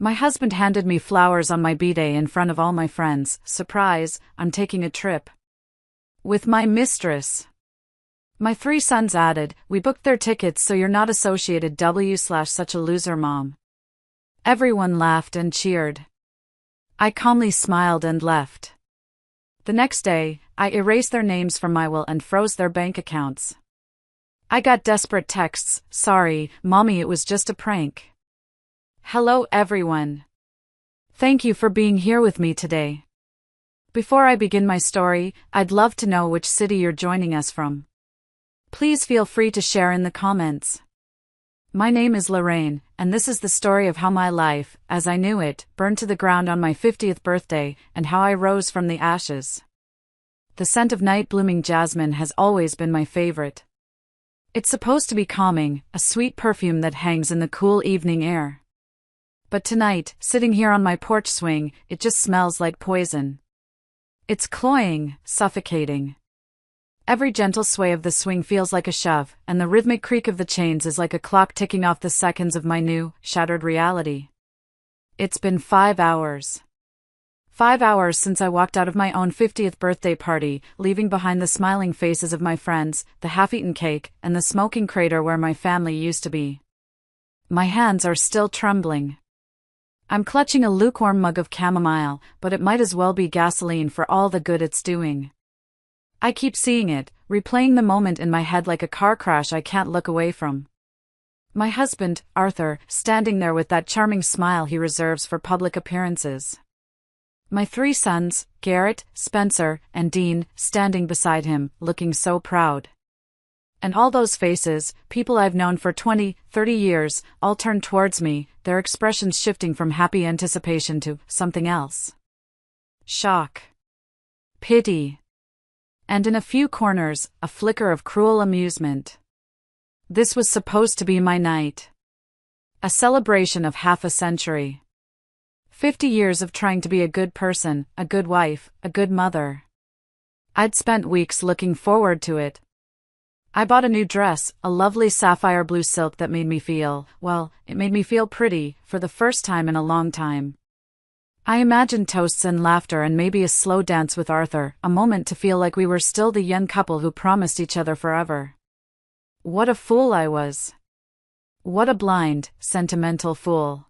My husband handed me flowers on my b-day in front of all my friends. Surprise, I'm taking a trip with my mistress. My 3 sons added, we booked their tickets so you're not associated w/such a loser mom. Everyone laughed and cheered. I calmly smiled and left. The next day, I erased their names from my will and froze their bank accounts. I got desperate texts, sorry, mommy, it was just a prank. Hello everyone. Thank you for being here with me today. Before I begin my story, I'd love to know which city you're joining us from. Please feel free to share in the comments. My name is Lorraine, and this is the story of how my life, as I knew it, burned to the ground on my 50th birthday, and how I rose from the ashes. The scent of night-blooming jasmine has always been my favorite. It's supposed to be calming, a sweet perfume that hangs in the cool evening air. But tonight, sitting here on my porch swing, it just smells like poison. It's cloying, suffocating. Every gentle sway of the swing feels like a shove, and the rhythmic creak of the chains is like a clock ticking off the seconds of my new, shattered reality. It's been 5 hours. 5 hours since I walked out of my own 50th birthday party, leaving behind the smiling faces of my friends, the half-eaten cake, and the smoking crater where my family used to be. My hands are still trembling. I'm clutching a lukewarm mug of chamomile, but it might as well be gasoline for all the good it's doing. I keep seeing it, replaying the moment in my head like a car crash I can't look away from. My husband, Arthur, standing there with that charming smile he reserves for public appearances. My 3 sons, Garrett, Spencer, and Dean, standing beside him, looking so proud. And all those faces, people I've known for 20, 30 years, all turned towards me, their expressions shifting from happy anticipation to something else. Shock. Pity. And in a few corners, a flicker of cruel amusement. This was supposed to be my night. A celebration of half a century. 50 years of trying to be a good person, a good wife, a good mother. I'd spent weeks looking forward to it. I bought a new dress, a lovely sapphire blue silk that made me feel, well, it made me feel pretty, for the first time in a long time. I imagined toasts and laughter and maybe a slow dance with Arthur, a moment to feel like we were still the young couple who promised each other forever. What a fool I was. What a blind, sentimental fool.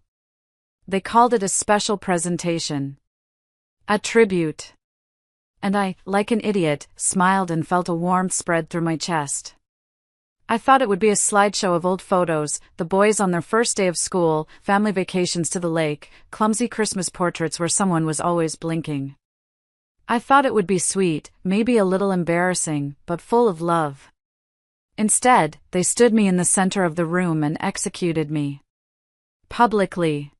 They called it a special presentation. A tribute. And I, like an idiot, smiled and felt a warmth spread through my chest. I thought it would be a slideshow of old photos, the boys on their first day of school, family vacations to the lake, clumsy Christmas portraits where someone was always blinking. I thought it would be sweet, maybe a little embarrassing, but full of love. Instead, they stood me in the center of the room and executed me. Publicly.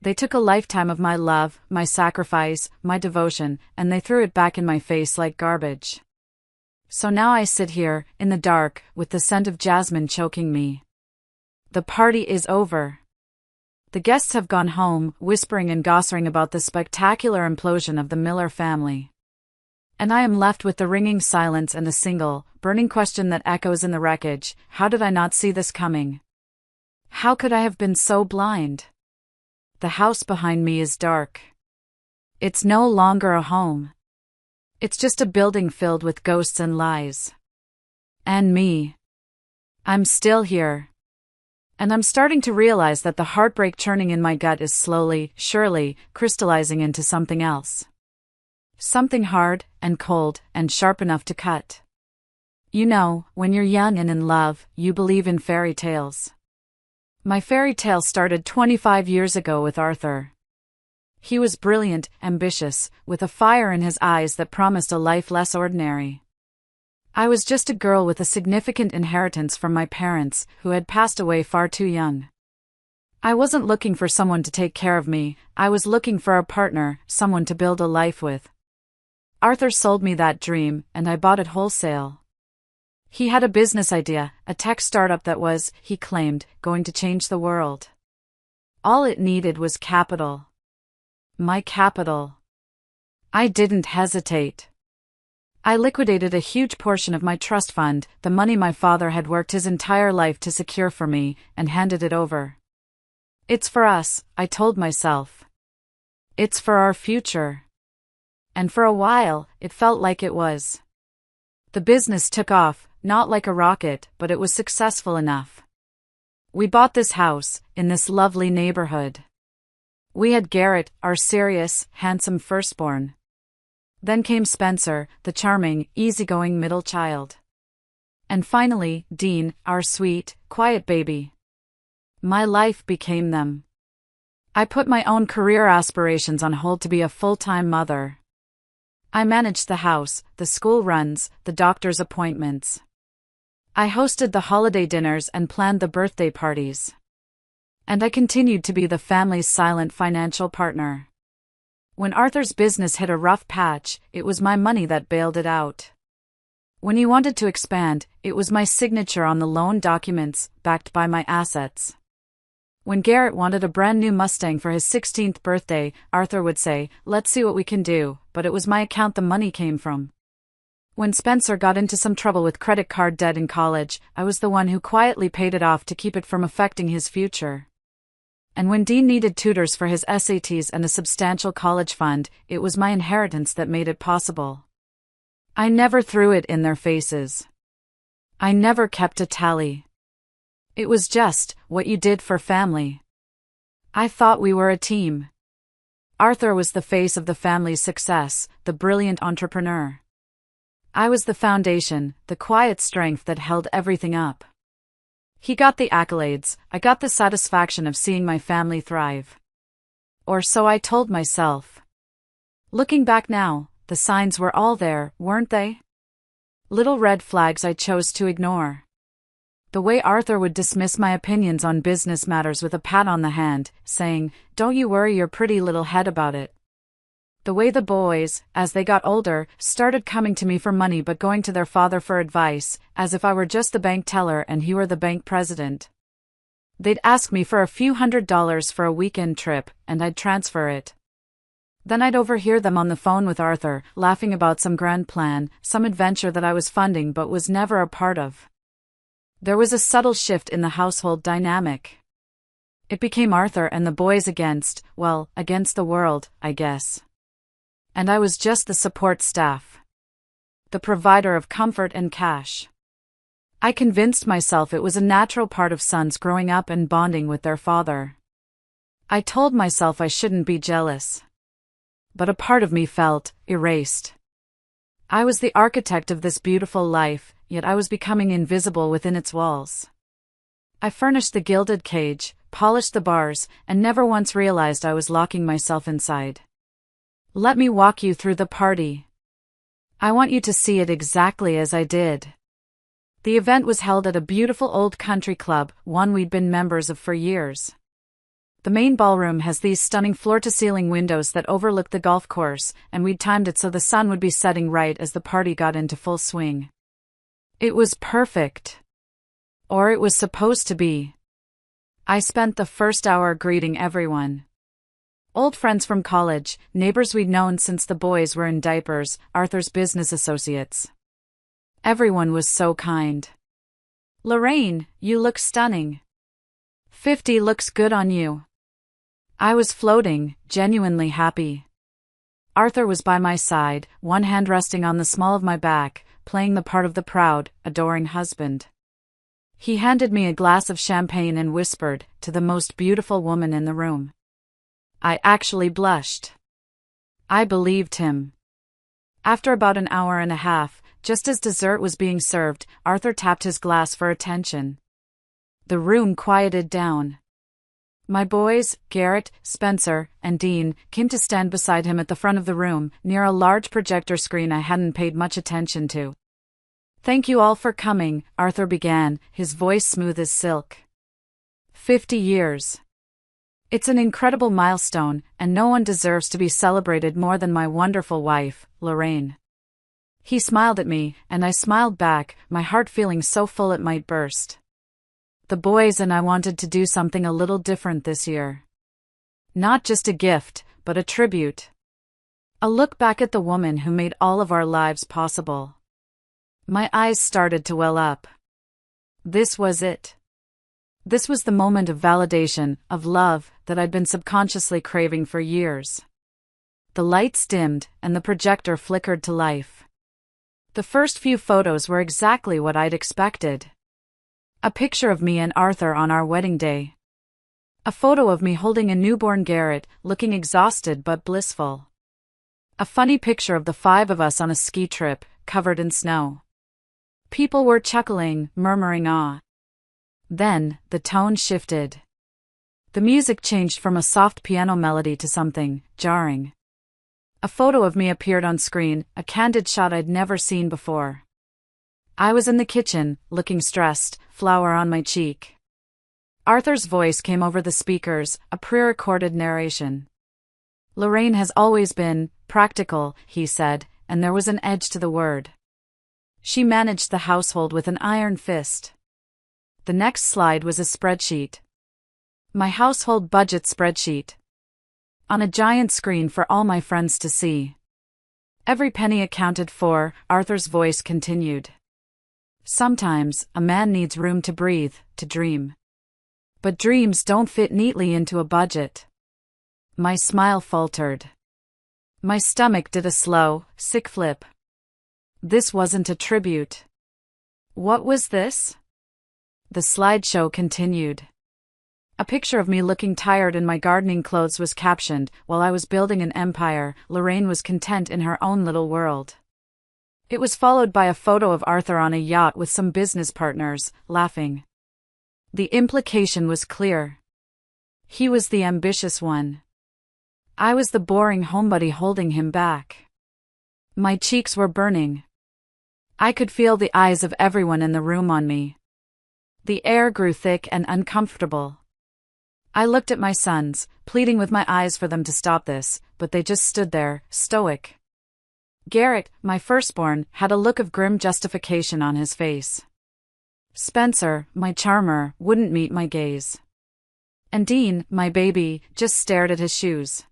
They took a lifetime of my love, my sacrifice, my devotion, and they threw it back in my face like garbage. So now I sit here, in the dark, with the scent of jasmine choking me. The party is over. The guests have gone home, whispering and gossiping about the spectacular implosion of the Miller family. And I am left with the ringing silence and the single, burning question that echoes in the wreckage: how did I not see this coming? How could I have been so blind? The house behind me is dark. It's no longer a home. It's just a building filled with ghosts and lies. And me. I'm still here. And I'm starting to realize that the heartbreak churning in my gut is slowly, surely, crystallizing into something else. Something hard, and cold, and sharp enough to cut. You know, when you're young and in love, you believe in fairy tales. My fairy tale started 25 years ago with Arthur. He was brilliant, ambitious, with a fire in his eyes that promised a life less ordinary. I was just a girl with a significant inheritance from my parents, who had passed away far too young. I wasn't looking for someone to take care of me, I was looking for a partner, someone to build a life with. Arthur sold me that dream, and I bought it wholesale. He had a business idea, a tech startup that was, he claimed, going to change the world. All it needed was capital. My capital. I didn't hesitate. I liquidated a huge portion of my trust fund, the money my father had worked his entire life to secure for me, and handed it over. It's for us, I told myself. It's for our future. And for a while, it felt like it was. The business took off, not like a rocket, but it was successful enough. We bought this house, in this lovely neighborhood. We had Garrett, our serious, handsome firstborn. Then came Spencer, the charming, easygoing middle child. And finally, Dean, our sweet, quiet baby. My life became them. I put my own career aspirations on hold to be a full-time mother. I managed the house, the school runs, the doctor's appointments. I hosted the holiday dinners and planned the birthday parties. And I continued to be the family's silent financial partner. When Arthur's business hit a rough patch, it was my money that bailed it out. When he wanted to expand, it was my signature on the loan documents, backed by my assets. When Garrett wanted a brand new Mustang for his 16th birthday, Arthur would say, "Let's see what we can do," but it was my account the money came from. When Spencer got into some trouble with credit card debt in college, I was the one who quietly paid it off to keep it from affecting his future. And when Dean needed tutors for his SATs and a substantial college fund, it was my inheritance that made it possible. I never threw it in their faces. I never kept a tally. It was just what you did for family. I thought we were a team. Arthur was the face of the family's success, the brilliant entrepreneur. I was the foundation, the quiet strength that held everything up. He got the accolades, I got the satisfaction of seeing my family thrive. Or so I told myself. Looking back now, the signs were all there, weren't they? Little red flags I chose to ignore. The way Arthur would dismiss my opinions on business matters with a pat on the hand, saying, "Don't you worry your pretty little head about it." The way the boys, as they got older, started coming to me for money but going to their father for advice, as if I were just the bank teller and he were the bank president. They'd ask me for a few $100s for a weekend trip, and I'd transfer it. Then I'd overhear them on the phone with Arthur, laughing about some grand plan, some adventure that I was funding but was never a part of. There was a subtle shift in the household dynamic. It became Arthur and the boys against the world, I guess. And I was just the support staff. The provider of comfort and cash. I convinced myself it was a natural part of sons growing up and bonding with their father. I told myself I shouldn't be jealous. But a part of me felt erased. I was the architect of this beautiful life, yet I was becoming invisible within its walls. I furnished the gilded cage, polished the bars, and never once realized I was locking myself inside. Let me walk you through the party. I want you to see it exactly as I did. The event was held at a beautiful old country club, one we'd been members of for years. The main ballroom has these stunning floor-to-ceiling windows that overlook the golf course, and we'd timed it so the sun would be setting right as the party got into full swing. It was perfect. Or it was supposed to be. I spent the first hour greeting everyone. Old friends from college, neighbors we'd known since the boys were in diapers, Arthur's business associates. Everyone was so kind. "Lorraine, you look stunning. 50 looks good on you." I was floating, genuinely happy. Arthur was by my side, one hand resting on the small of my back, playing the part of the proud, adoring husband. He handed me a glass of champagne and whispered, "To the most beautiful woman in the room." I actually blushed. I believed him. After about an hour and a half, just as dessert was being served, Arthur tapped his glass for attention. The room quieted down. My boys, Garrett, Spencer, and Dean, came to stand beside him at the front of the room, near a large projector screen I hadn't paid much attention to. "Thank you all for coming," Arthur began, his voice smooth as silk. 50 years. It's an incredible milestone, and no one deserves to be celebrated more than my wonderful wife, Lorraine. He smiled at me, and I smiled back, my heart feeling so full it might burst. The boys and I wanted to do something a little different this year. Not just a gift, but a tribute. A look back at the woman who made all of our lives possible. My eyes started to well up. This was it. This was the moment of validation, of love, that I'd been subconsciously craving for years. The lights dimmed, and the projector flickered to life. The first few photos were exactly what I'd expected. A picture of me and Arthur on our wedding day. A photo of me holding a newborn Garrett, looking exhausted but blissful. A funny picture of the five of us on a ski trip, covered in snow. People were chuckling, murmuring awe. Then, the tone shifted. The music changed from a soft piano melody to something jarring. A photo of me appeared on screen, a candid shot I'd never seen before. I was in the kitchen, looking stressed, flour on my cheek. Arthur's voice came over the speakers, a pre-recorded narration. "Lorraine has always been practical," he said, and there was an edge to the word. She managed the household with an iron fist. The next slide was a spreadsheet. My household budget spreadsheet. On a giant screen for all my friends to see. Every penny accounted for, Arthur's voice continued. "Sometimes, a man needs room to breathe, to dream. But dreams don't fit neatly into a budget." My smile faltered. My stomach did a slow, sick flip. This wasn't a tribute. What was this? The slideshow continued. A picture of me looking tired in my gardening clothes was captioned, "While I was building an empire, Lorraine was content in her own little world." It was followed by a photo of Arthur on a yacht with some business partners, laughing. The implication was clear. He was the ambitious one. I was the boring homebody holding him back. My cheeks were burning. I could feel the eyes of everyone in the room on me. The air grew thick and uncomfortable. I looked at my sons, pleading with my eyes for them to stop this, but they just stood there, stoic. Garrett, my firstborn, had a look of grim justification on his face. Spencer, my charmer, wouldn't meet my gaze. And Dean, my baby, just stared at his shoes.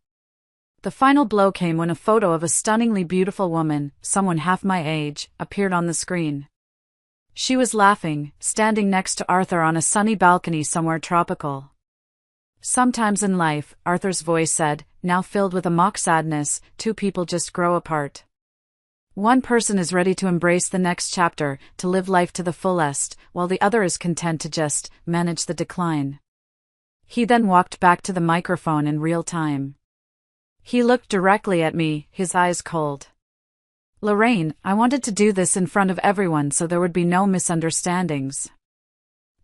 The final blow came when a photo of a stunningly beautiful woman, someone half my age, appeared on the screen. She was laughing, standing next to Arthur on a sunny balcony somewhere tropical. "Sometimes in life," Arthur's voice said, now filled with a mock sadness, "two people just grow apart. One person is ready to embrace the next chapter, to live life to the fullest, while the other is content to just manage the decline." He then walked back to the microphone in real time. He looked directly at me, his eyes cold. "Lorraine, I wanted to do this in front of everyone so there would be no misunderstandings.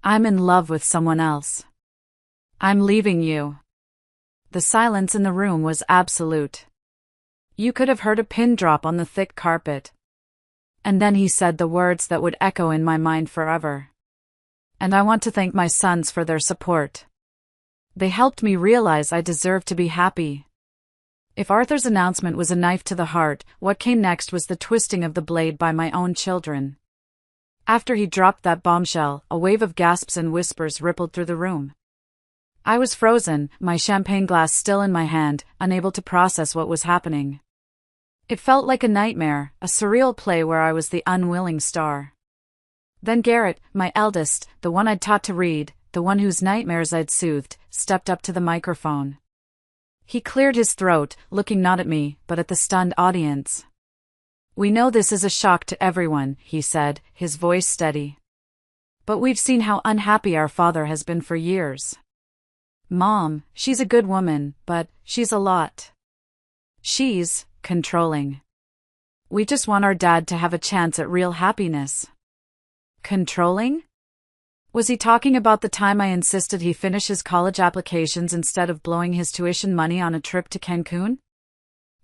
I'm in love with someone else. I'm leaving you." The silence in the room was absolute. You could have heard a pin drop on the thick carpet. And then he said the words that would echo in my mind forever. "And I want to thank my sons for their support. They helped me realize I deserved to be happy." If Arthur's announcement was a knife to the heart, what came next was the twisting of the blade by my own children. After he dropped that bombshell, a wave of gasps and whispers rippled through the room. I was frozen, my champagne glass still in my hand, unable to process what was happening. It felt like a nightmare, a surreal play where I was the unwilling star. Then Garrett, my eldest, the one I'd taught to read, the one whose nightmares I'd soothed, stepped up to the microphone. He cleared his throat, looking not at me, but at the stunned audience. "We know this is a shock to everyone," he said, his voice steady. "But we've seen how unhappy our father has been for years. Mom, she's a good woman, but she's a lot. She's controlling. We just want our dad to have a chance at real happiness." Controlling? Was he talking about the time I insisted he finish his college applications instead of blowing his tuition money on a trip to Cancun?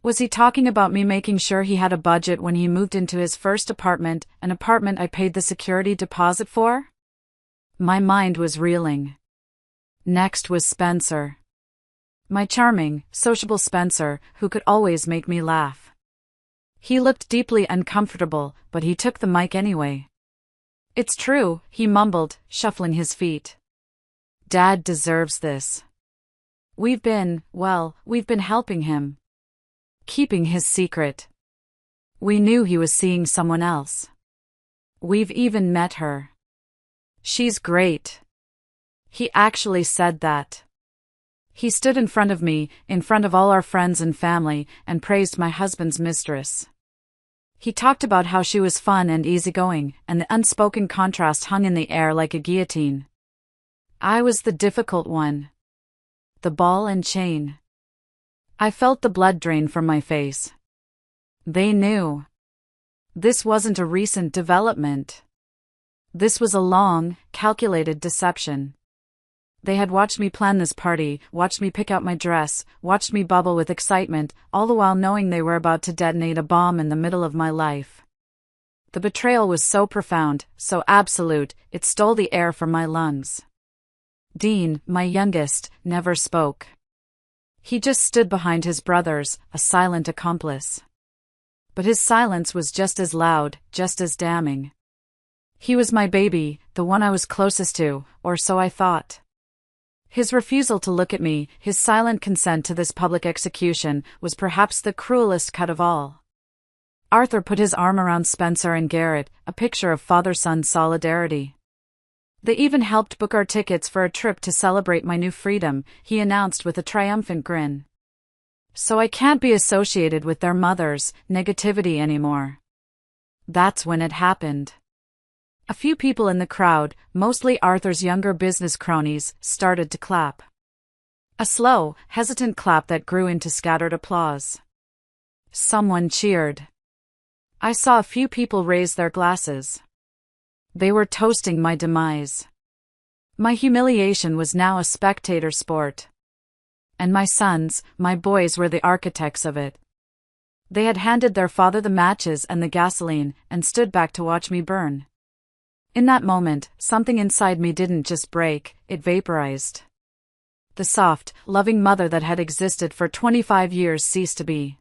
Was he talking about me making sure he had a budget when he moved into his first apartment, an apartment I paid the security deposit for? My mind was reeling. Next was Spencer. My charming, sociable Spencer, who could always make me laugh. He looked deeply uncomfortable, but he took the mic anyway. "It's true," he mumbled, shuffling his feet. "Dad deserves this. We've been helping him. Keeping his secret. We knew he was seeing someone else. We've even met her. She's great." He actually said that. He stood in front of me, in front of all our friends and family, and praised my husband's mistress. He talked about how she was fun and easygoing, and the unspoken contrast hung in the air like a guillotine. I was the difficult one. The ball and chain. I felt the blood drain from my face. They knew. This wasn't a recent development. This was a long, calculated deception. They had watched me plan this party, watched me pick out my dress, watched me bubble with excitement, all the while knowing they were about to detonate a bomb in the middle of my life. The betrayal was so profound, so absolute, it stole the air from my lungs. Dean, my youngest, never spoke. He just stood behind his brothers, a silent accomplice. But his silence was just as loud, just as damning. He was my baby, the one I was closest to, or so I thought. His refusal to look at me, his silent consent to this public execution, was perhaps the cruelest cut of all. Arthur put his arm around Spencer and Garrett, a picture of father-son solidarity. They even helped book our tickets for a trip to celebrate my new freedom, he announced with a triumphant grin. So I can't be associated with their mother's negativity anymore. That's when it happened. A few people in the crowd, mostly Arthur's younger business cronies, started to clap. A slow, hesitant clap that grew into scattered applause. Someone cheered. I saw a few people raise their glasses. They were toasting my demise. My humiliation was now a spectator sport. And my sons, my boys, were the architects of it. They had handed their father the matches and the gasoline, and stood back to watch me burn. In that moment, something inside me didn't just break, it vaporized. The soft, loving mother that had existed for 25 years ceased to be.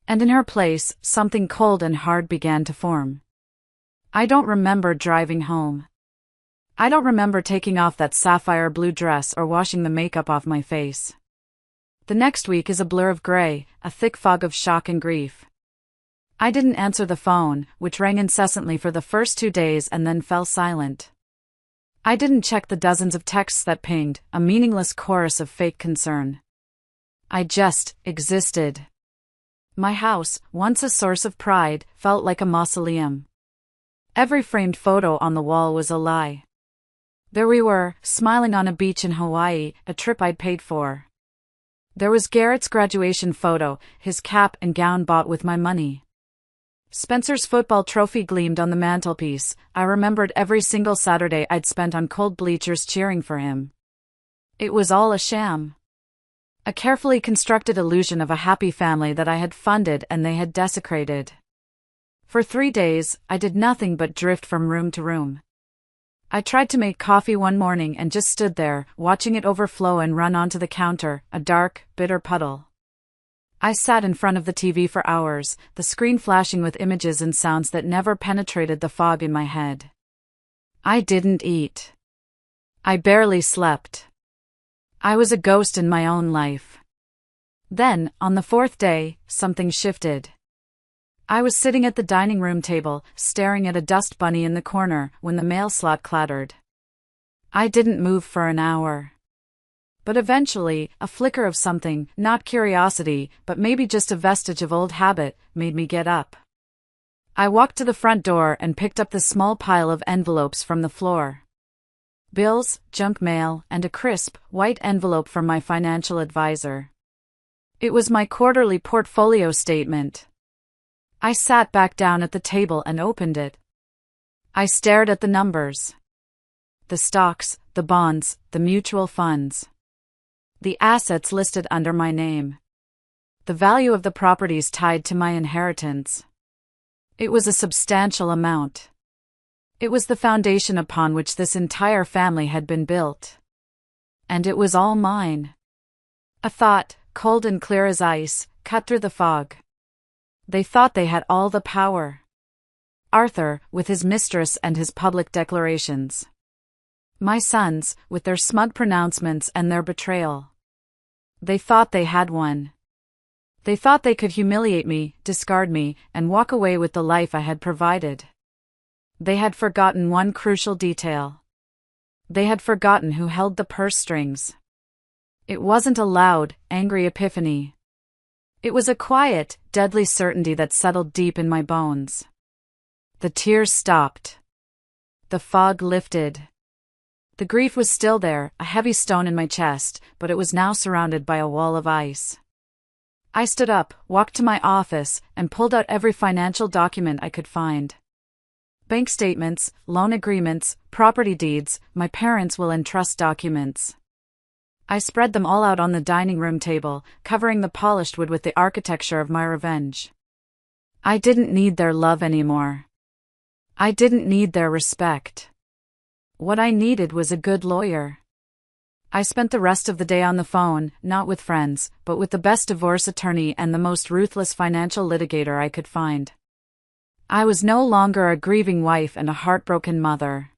And in her place, something cold and hard began to form. I don't remember driving home. I don't remember taking off that sapphire blue dress or washing the makeup off my face. The next week is a blur of gray, a thick fog of shock and grief. I didn't answer the phone, which rang incessantly for the first 2 days and then fell silent. I didn't check the dozens of texts that pinged, a meaningless chorus of fake concern. I just existed. My house, once a source of pride, felt like a mausoleum. Every framed photo on the wall was a lie. There we were, smiling on a beach in Hawaii, a trip I'd paid for. There was Garrett's graduation photo, his cap and gown bought with my money. Spencer's football trophy gleamed on the mantelpiece. I remembered every single Saturday I'd spent on cold bleachers cheering for him. It was all a sham. A carefully constructed illusion of a happy family that I had funded and they had desecrated. For 3 days, I did nothing but drift from room to room. I tried to make coffee one morning and just stood there, watching it overflow and run onto the counter, a dark, bitter puddle. I sat in front of the TV for hours, the screen flashing with images and sounds that never penetrated the fog in my head. I didn't eat. I barely slept. I was a ghost in my own life. Then, on the 4th day, something shifted. I was sitting at the dining room table, staring at a dust bunny in the corner, when the mail slot clattered. I didn't move for an hour. But eventually, a flicker of something, not curiosity, but maybe just a vestige of old habit, made me get up. I walked to the front door and picked up the small pile of envelopes from the floor. Bills, junk mail, and a crisp, white envelope from my financial advisor. It was my quarterly portfolio statement. I sat back down at the table and opened it. I stared at the numbers. The stocks, the bonds, the mutual funds. The assets listed under my name. The value of the properties tied to my inheritance. It was a substantial amount. It was the foundation upon which this entire family had been built. And it was all mine. A thought, cold and clear as ice, cut through the fog. They thought they had all the power. Arthur, with his mistress and his public declarations. My sons, with their smug pronouncements and their betrayal. They thought they had won. They thought they could humiliate me, discard me, and walk away with the life I had provided. They had forgotten one crucial detail. They had forgotten who held the purse strings. It wasn't a loud, angry epiphany. It was a quiet, deadly certainty that settled deep in my bones. The tears stopped. The fog lifted. The grief was still there, a heavy stone in my chest, but it was now surrounded by a wall of ice. I stood up, walked to my office, and pulled out every financial document I could find. Bank statements, loan agreements, property deeds, my parents' will and trust documents. I spread them all out on the dining room table, covering the polished wood with the architecture of my revenge. I didn't need their love anymore. I didn't need their respect. What I needed was a good lawyer. I spent the rest of the day on the phone, not with friends, but with the best divorce attorney and the most ruthless financial litigator I could find. I was no longer a grieving wife and a heartbroken mother.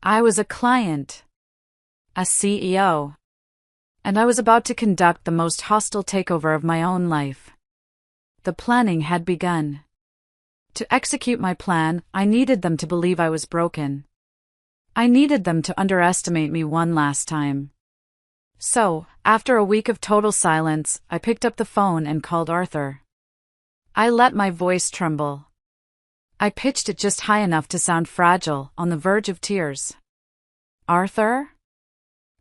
I was a client. A CEO. And I was about to conduct the most hostile takeover of my own life. The planning had begun. To execute my plan, I needed them to believe I was broken. I needed them to underestimate me one last time. So, after a week of total silence, I picked up the phone and called Arthur. I let my voice tremble. I pitched it just high enough to sound fragile, on the verge of tears. "Arthur?"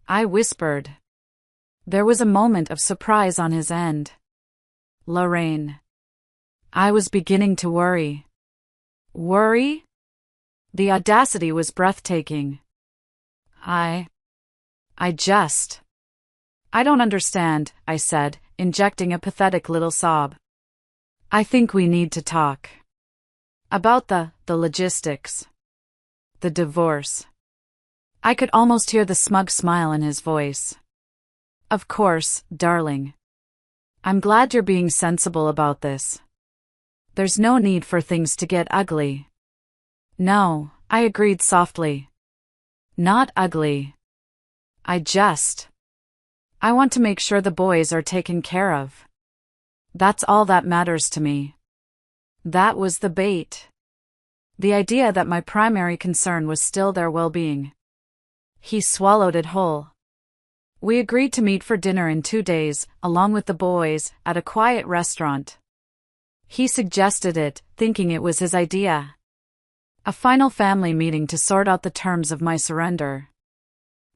I whispered. There was a moment of surprise on his end. "Lorraine." I was beginning to worry. Worry? The audacity was breathtaking. I don't understand, I said, injecting a pathetic little sob. "I think we need to talk. About the logistics. The divorce." I could almost hear the smug smile in his voice. "Of course, darling. I'm glad you're being sensible about this. There's no need for things to get ugly." "No," I agreed softly. "Not ugly. I want to make sure the boys are taken care of. That's all that matters to me." That was the bait. The idea that my primary concern was still their well-being. He swallowed it whole. We agreed to meet for dinner in 2 days, along with the boys, at a quiet restaurant. He suggested it, thinking it was his idea. A final family meeting to sort out the terms of my surrender.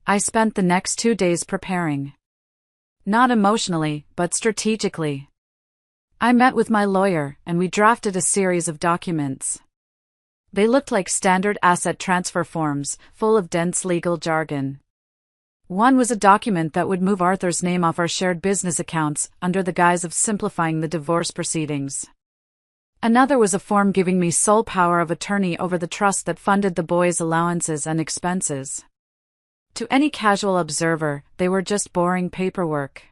I spent the next 2 days preparing. Not emotionally, but strategically. I met with my lawyer, and we drafted a series of documents. They looked like standard asset transfer forms, full of dense legal jargon. One was a document that would move Arthur's name off our shared business accounts, under the guise of simplifying the divorce proceedings. Another was a form giving me sole power of attorney over the trust that funded the boys' allowances and expenses. To any casual observer, they were just boring paperwork.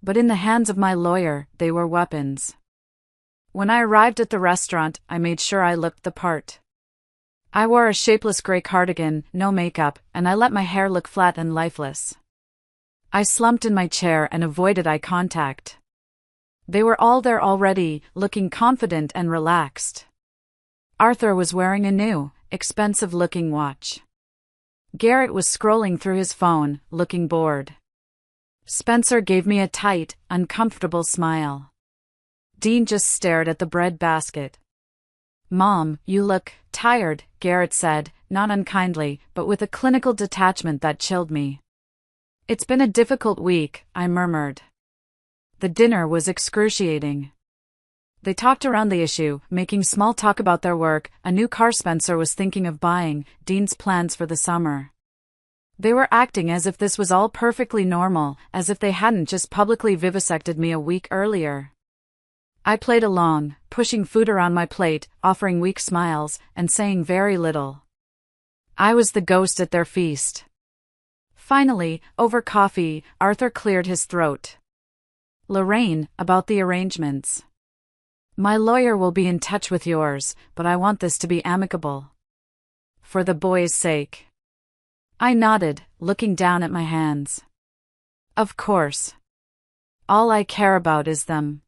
But in the hands of my lawyer, they were weapons. When I arrived at the restaurant, I made sure I looked the part. I wore a shapeless gray cardigan, no makeup, and I let my hair look flat and lifeless. I slumped in my chair and avoided eye contact. They were all there already, looking confident and relaxed. Arthur was wearing a new, expensive-looking watch. Garrett was scrolling through his phone, looking bored. Spencer gave me a tight, uncomfortable smile. Dean just stared at the bread basket. "Mom, you look tired," Garrett said, not unkindly, but with a clinical detachment that chilled me. "It's been a difficult week," I murmured. The dinner was excruciating. They talked around the issue, making small talk about their work, a new car Spencer was thinking of buying, Dean's plans for the summer. They were acting as if this was all perfectly normal, as if they hadn't just publicly vivisected me a week earlier. I played along, pushing food around my plate, offering weak smiles, and saying very little. I was the ghost at their feast. Finally, over coffee, Arthur cleared his throat. "Lorraine, about the arrangements. My lawyer will be in touch with yours, but I want this to be amicable. For the boys' sake." I nodded, looking down at my hands. "Of course. All I care about is them.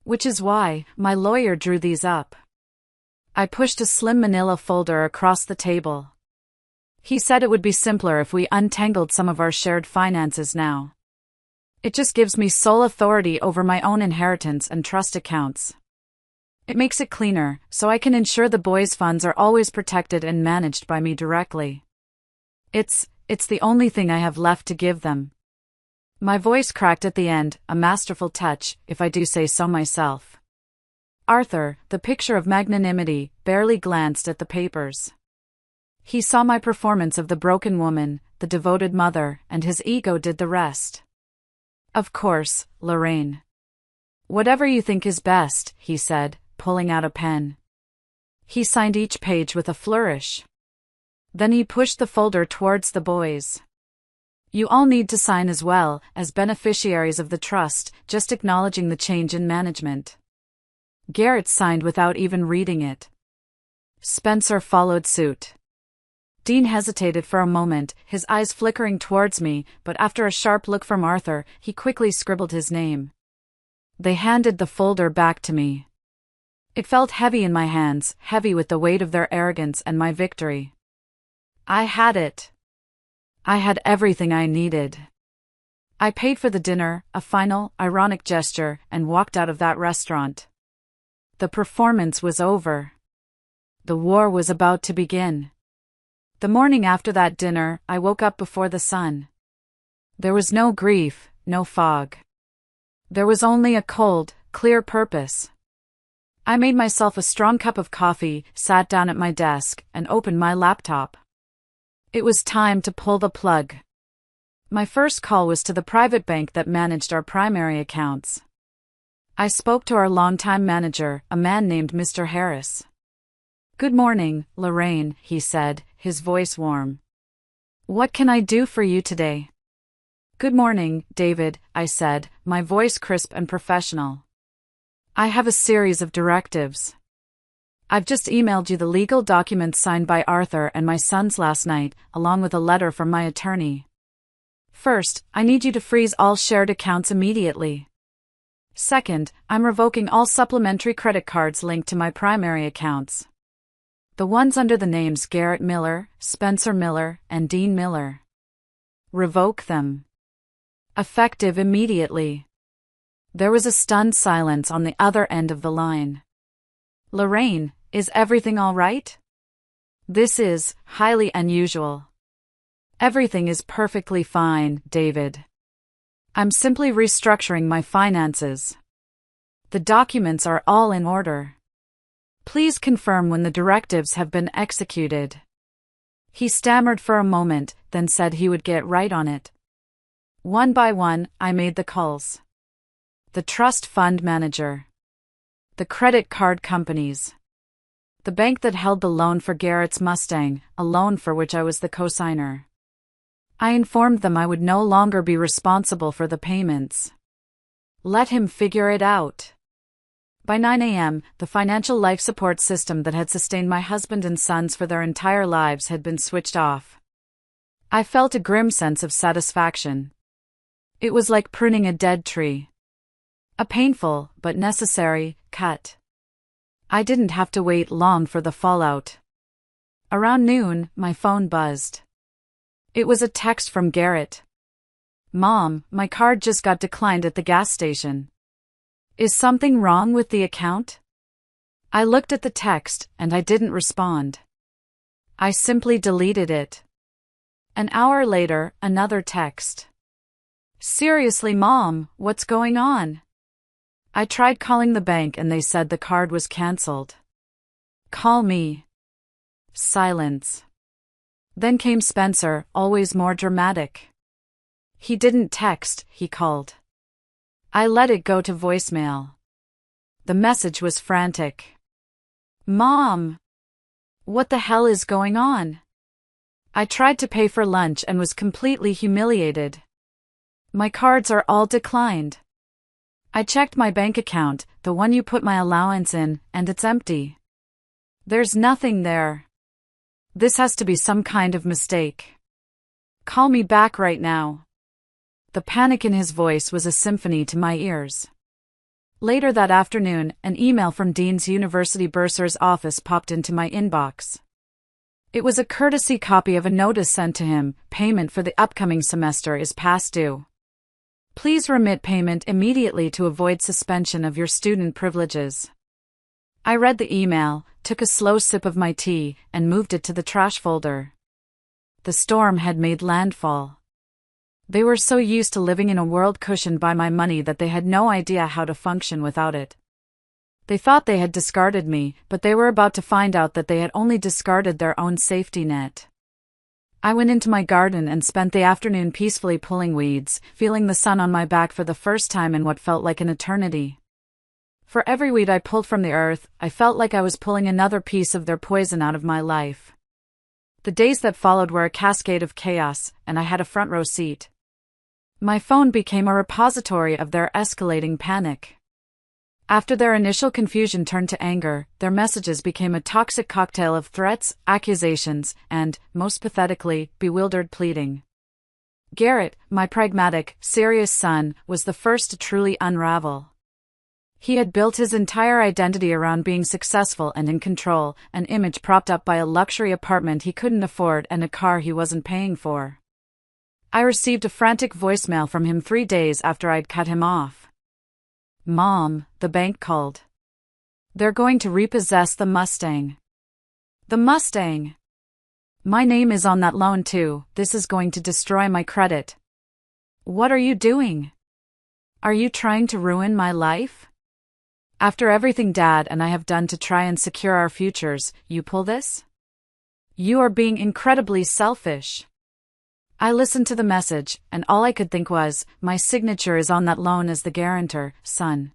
Which is why my lawyer drew these up." I pushed a slim manila folder across the table. He said it would be simpler if we untangled some of our shared finances now. It just gives me sole authority over my own inheritance and trust accounts. It makes it cleaner, so I can ensure the boys' funds are always protected and managed by me directly. It's the only thing I have left to give them. My voice cracked at the end, a masterful touch, if I do say so myself. Arthur, the picture of magnanimity, barely glanced at the papers. He saw my performance of the broken woman, the devoted mother, and his ego did the rest. Of course, Lorraine. Whatever you think is best, he said, pulling out a pen. He signed each page with a flourish. Then he pushed the folder towards the boys. You all need to sign as well, as beneficiaries of the trust, just acknowledging the change in management. Garrett signed without even reading it. Spencer followed suit. Dean hesitated for a moment, his eyes flickering towards me, but after a sharp look from Arthur, he quickly scribbled his name. They handed the folder back to me. It felt heavy in my hands, heavy with the weight of their arrogance and my victory. I had it. I had everything I needed. I paid for the dinner, a final, ironic gesture, and walked out of that restaurant. The performance was over. The war was about to begin. The morning after that dinner, I woke up before the sun. There was no grief, no fog. There was only a cold, clear purpose. I made myself a strong cup of coffee, sat down at my desk, and opened my laptop. It was time to pull the plug. My first call was to the private bank that managed our primary accounts. I spoke to our longtime manager, a man named Mr. Harris. Good morning, Lorraine, he said, his voice warm. What can I do for you today? Good morning, David, I said, my voice crisp and professional. I have a series of directives. I've just emailed you the legal documents signed by Arthur and my sons last night, along with a letter from my attorney. First, I need you to freeze all shared accounts immediately. Second, I'm revoking all supplementary credit cards linked to my primary accounts. The ones under the names Garrett Miller, Spencer Miller, and Dean Miller. Revoke them. Effective immediately. There was a stunned silence on the other end of the line. Lorraine, is everything all right? This is highly unusual. Everything is perfectly fine, David. I'm simply restructuring my finances. The documents are all in order. Please confirm when the directives have been executed. He stammered for a moment, then said he would get right on it. One by one, I made the calls. The trust fund manager. The credit card companies. The bank that held the loan for Garrett's Mustang, a loan for which I was the cosigner. I informed them I would no longer be responsible for the payments. Let him figure it out. By 9 a.m., the financial life support system that had sustained my husband and sons for their entire lives had been switched off. I felt a grim sense of satisfaction. It was like pruning a dead tree. A painful, but necessary, cut. I didn't have to wait long for the fallout. Around noon, my phone buzzed. It was a text from Garrett. Mom, my card just got declined at the gas station. Is something wrong with the account? I looked at the text, and I didn't respond. I simply deleted it. An hour later, another text. Seriously, Mom, what's going on? I tried calling the bank and they said the card was cancelled. Call me. Silence. Then came Spencer, always more dramatic. He didn't text, he called. I let it go to voicemail. The message was frantic. Mom! What the hell is going on? I tried to pay for lunch and was completely humiliated. My cards are all declined. I checked my bank account, the one you put my allowance in, and it's empty. There's nothing there. This has to be some kind of mistake. Call me back right now. The panic in his voice was a symphony to my ears. Later that afternoon, an email from Dean's University bursar's office popped into my inbox. It was a courtesy copy of a notice sent to him. Payment for the upcoming semester is past due. Please remit payment immediately to avoid suspension of your student privileges. I read the email, took a slow sip of my tea, and moved it to the trash folder. The storm had made landfall. They were so used to living in a world cushioned by my money that they had no idea how to function without it. They thought they had discarded me, but they were about to find out that they had only discarded their own safety net. I went into my garden and spent the afternoon peacefully pulling weeds, feeling the sun on my back for the first time in what felt like an eternity. For every weed I pulled from the earth, I felt like I was pulling another piece of their poison out of my life. The days that followed were a cascade of chaos, and I had a front row seat. My phone became a repository of their escalating panic. After their initial confusion turned to anger, their messages became a toxic cocktail of threats, accusations, and, most pathetically, bewildered pleading. Garrett, my pragmatic, serious son, was the first to truly unravel. He had built his entire identity around being successful and in control, an image propped up by a luxury apartment he couldn't afford and a car he wasn't paying for. I received a frantic voicemail from him 3 days after I'd cut him off. Mom, the bank called. They're going to repossess the Mustang. The Mustang! My name is on that loan too. This is going to destroy my credit. What are you doing? Are you trying to ruin my life? After everything Dad and I have done to try and secure our futures, you pull this? You are being incredibly selfish. I listened to the message, and all I could think was, my signature is on that loan as the guarantor, son.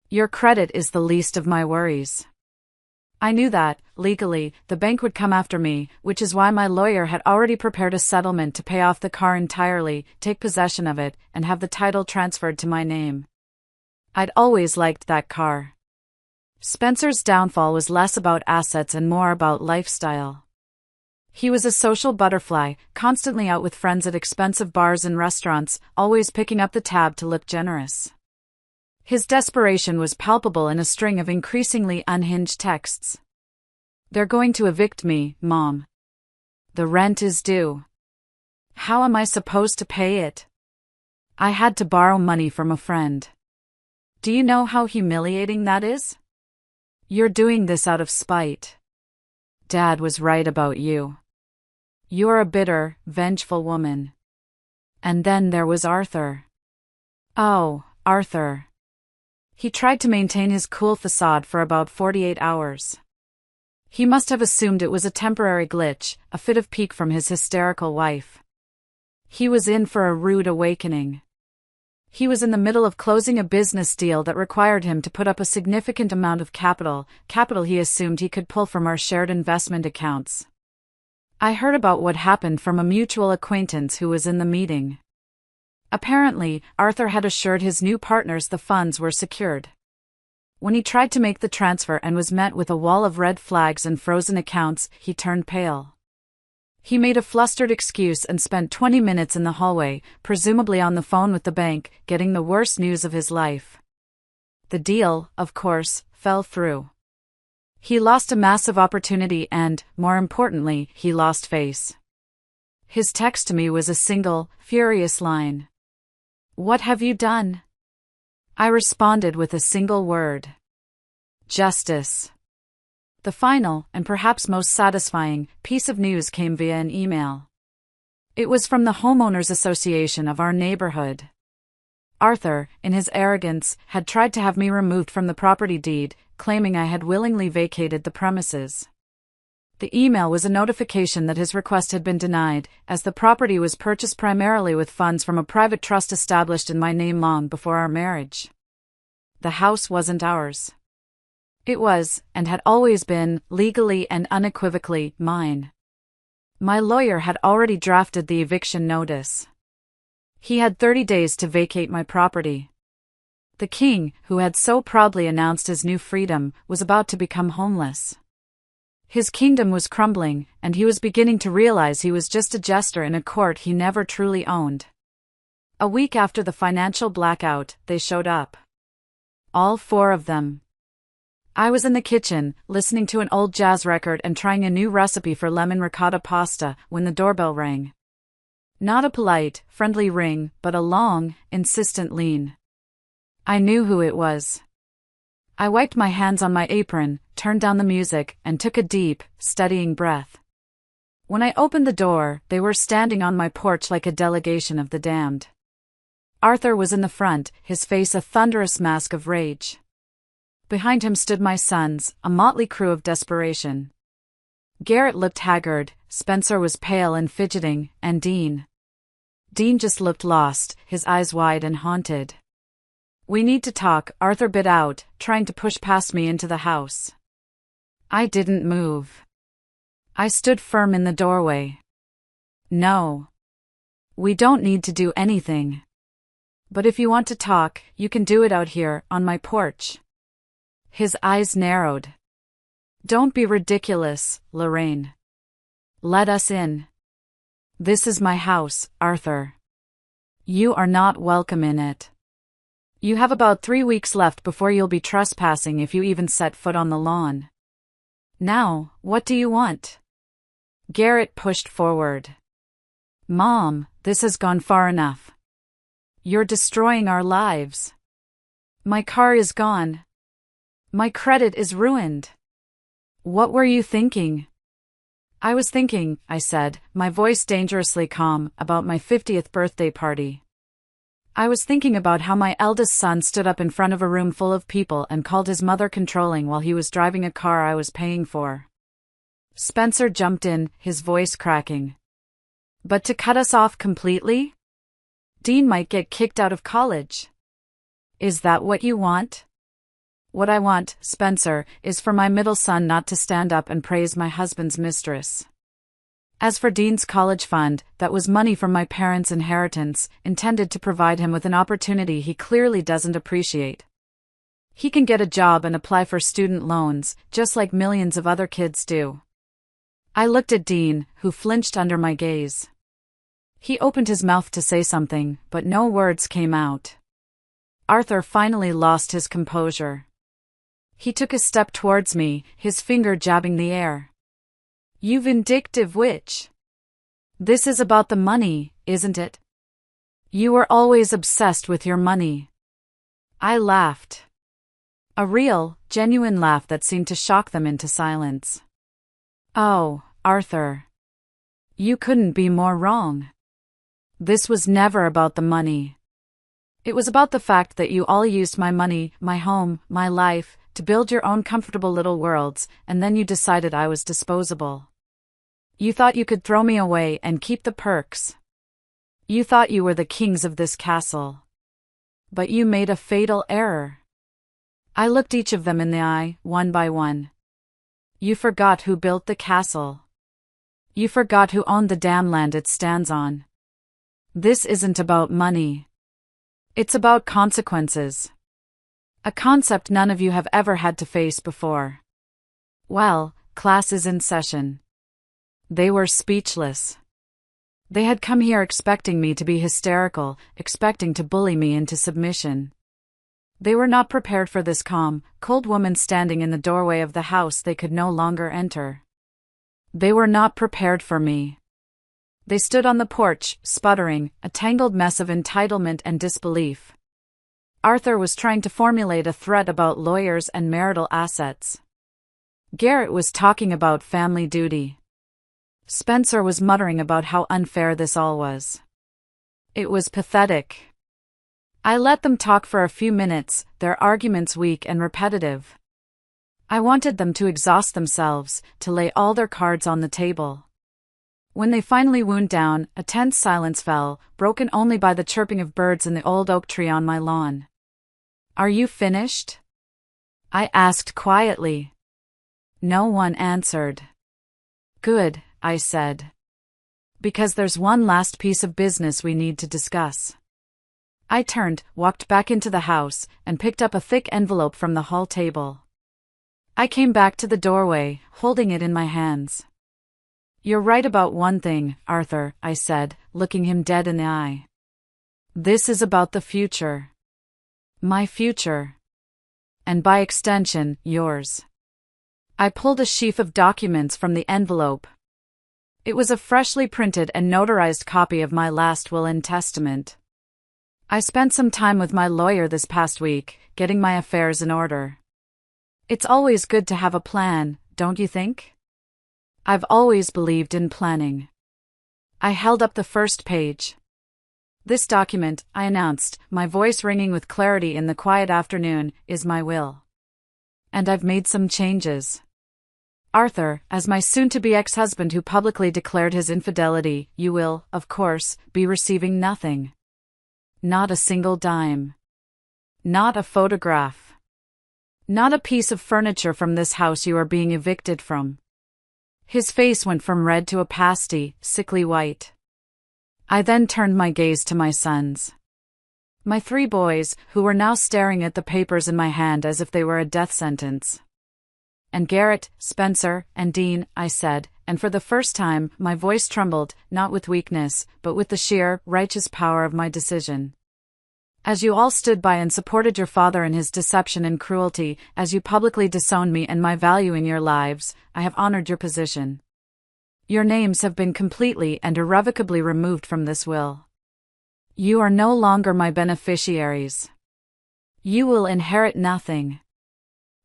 Your credit is the least of my worries. I knew that, legally, the bank would come after me, which is why my lawyer had already prepared a settlement to pay off the car entirely, take possession of it, and have the title transferred to my name. I'd always liked that car. Spencer's downfall was less about assets and more about lifestyle. He was a social butterfly, constantly out with friends at expensive bars and restaurants, always picking up the tab to look generous. His desperation was palpable in a string of increasingly unhinged texts. They're going to evict me, Mom. The rent is due. How am I supposed to pay it? I had to borrow money from a friend. Do you know how humiliating that is? You're doing this out of spite. Dad was right about you. You're a bitter, vengeful woman. And then there was Arthur. Oh, Arthur. He tried to maintain his cool facade for about 48 hours. He must have assumed it was a temporary glitch, a fit of pique from his hysterical wife. He was in for a rude awakening. He was in the middle of closing a business deal that required him to put up a significant amount of capital he assumed he could pull from our shared investment accounts. I heard about what happened from a mutual acquaintance who was in the meeting. Apparently, Arthur had assured his new partners the funds were secured. When he tried to make the transfer and was met with a wall of red flags and frozen accounts, he turned pale. He made a flustered excuse and spent 20 minutes in the hallway, presumably on the phone with the bank, getting the worst news of his life. The deal, of course, fell through. He lost a massive opportunity and, more importantly, he lost face. His text to me was a single, furious line. What have you done? I responded with a single word. Justice. The final, and perhaps most satisfying, piece of news came via an email. It was from the Homeowners Association of our neighborhood. Arthur, in his arrogance, had tried to have me removed from the property deed, claiming I had willingly vacated the premises. The email was a notification that his request had been denied, as the property was purchased primarily with funds from a private trust established in my name long before our marriage. The house wasn't ours. It was, and had always been, legally and unequivocally, mine. My lawyer had already drafted the eviction notice. He had 30 days to vacate my property. The king, who had so proudly announced his new freedom, was about to become homeless. His kingdom was crumbling, and he was beginning to realize he was just a jester in a court he never truly owned. A week after the financial blackout, they showed up. All 4 of them. I was in the kitchen, listening to an old jazz record and trying a new recipe for lemon ricotta pasta when the doorbell rang. Not a polite, friendly ring, but a long, insistent lean. I knew who it was. I wiped my hands on my apron, turned down the music, and took a deep, steadying breath. When I opened the door, they were standing on my porch like a delegation of the damned. Arthur was in the front, his face a thunderous mask of rage. Behind him stood my sons, a motley crew of desperation. Garrett looked haggard, Spencer was pale and fidgeting, and Dean just looked lost, his eyes wide and haunted. "We need to talk," Arthur bit out, trying to push past me into the house. I didn't move. I stood firm in the doorway. "No. We don't need to do anything. But if you want to talk, you can do it out here, on my porch." His eyes narrowed. "Don't be ridiculous, Lorraine. Let us in. This is my house, Arthur. You are not welcome in it. You have about 3 weeks left before you'll be trespassing if you even set foot on the lawn. Now, what do you want?" Garrett pushed forward. "Mom, this has gone far enough. You're destroying our lives. My car is gone. My credit is ruined. What were you thinking?" "I was thinking," I said, my voice dangerously calm, "about my 50th birthday party. I was thinking about how my eldest son stood up in front of a room full of people and called his mother controlling while he was driving a car I was paying for." Spencer jumped in, his voice cracking. "But to cut us off completely? Dean might get kicked out of college. Is that what you want?" "What I want, Spencer, is for my middle son not to stand up and praise my husband's mistress. As for Dean's college fund, that was money from my parents' inheritance, intended to provide him with an opportunity he clearly doesn't appreciate. He can get a job and apply for student loans, just like millions of other kids do." I looked at Dean, who flinched under my gaze. He opened his mouth to say something, but no words came out. Arthur finally lost his composure. He took a step towards me, his finger jabbing the air. "You vindictive witch. This is about the money, isn't it? You were always obsessed with your money." I laughed. A real, genuine laugh that seemed to shock them into silence. "Oh, Arthur. You couldn't be more wrong. This was never about the money. It was about the fact that you all used my money, my home, my life, to build your own comfortable little worlds, and then you decided I was disposable. You thought you could throw me away and keep the perks. You thought you were the kings of this castle. But you made a fatal error." I looked each of them in the eye, one by one. "You forgot who built the castle. You forgot who owned the damn land it stands on. This isn't about money. It's about consequences. A concept none of you have ever had to face before." Well, class is in session. They were speechless. They had come here expecting me to be hysterical, expecting to bully me into submission. They were not prepared for this calm, cold woman standing in the doorway of the house they could no longer enter. They were not prepared for me. They stood on the porch, sputtering, a tangled mess of entitlement and disbelief. Arthur was trying to formulate a threat about lawyers and marital assets. Garrett was talking about family duty. Spencer was muttering about how unfair this all was. It was pathetic. I let them talk for a few minutes, their arguments weak and repetitive. I wanted them to exhaust themselves, to lay all their cards on the table. When they finally wound down, a tense silence fell, broken only by the chirping of birds in the old oak tree on my lawn. "Are you finished?" I asked quietly. No one answered. "Good," I said. "Because there's one last piece of business we need to discuss." I turned, walked back into the house, and picked up a thick envelope from the hall table. I came back to the doorway, holding it in my hands. "You're right about one thing, Arthur," I said, looking him dead in the eye. "This is about the future. My future. and by extension, yours. I pulled a sheaf of documents from the envelope. It was a freshly printed and notarized copy of my last will and testament. I spent some time with my lawyer this past week, getting my affairs in order. It's always good to have a plan, don't you think? I've always believed in planning. I held up the first page. This document, I announced, my voice ringing with clarity in the quiet afternoon, is my will. And I've made some changes. Arthur, as my soon-to-be ex-husband who publicly declared his infidelity, you will, of course, be receiving nothing. Not a single dime. Not a photograph. Not a piece of furniture from this house you are being evicted from. His face went from red to a pasty, sickly white. I then turned my gaze to my sons. My 3 boys, who were now staring at the papers in my hand as if they were a death sentence. And Garrett, Spencer, and Dean, I said, and for the first time, my voice trembled, not with weakness, but with the sheer, righteous power of my decision. As you all stood by and supported your father in his deception and cruelty, as you publicly disowned me and my value in your lives, I have honored your position. Your names have been completely and irrevocably removed from this will. You are no longer my beneficiaries. You will inherit nothing.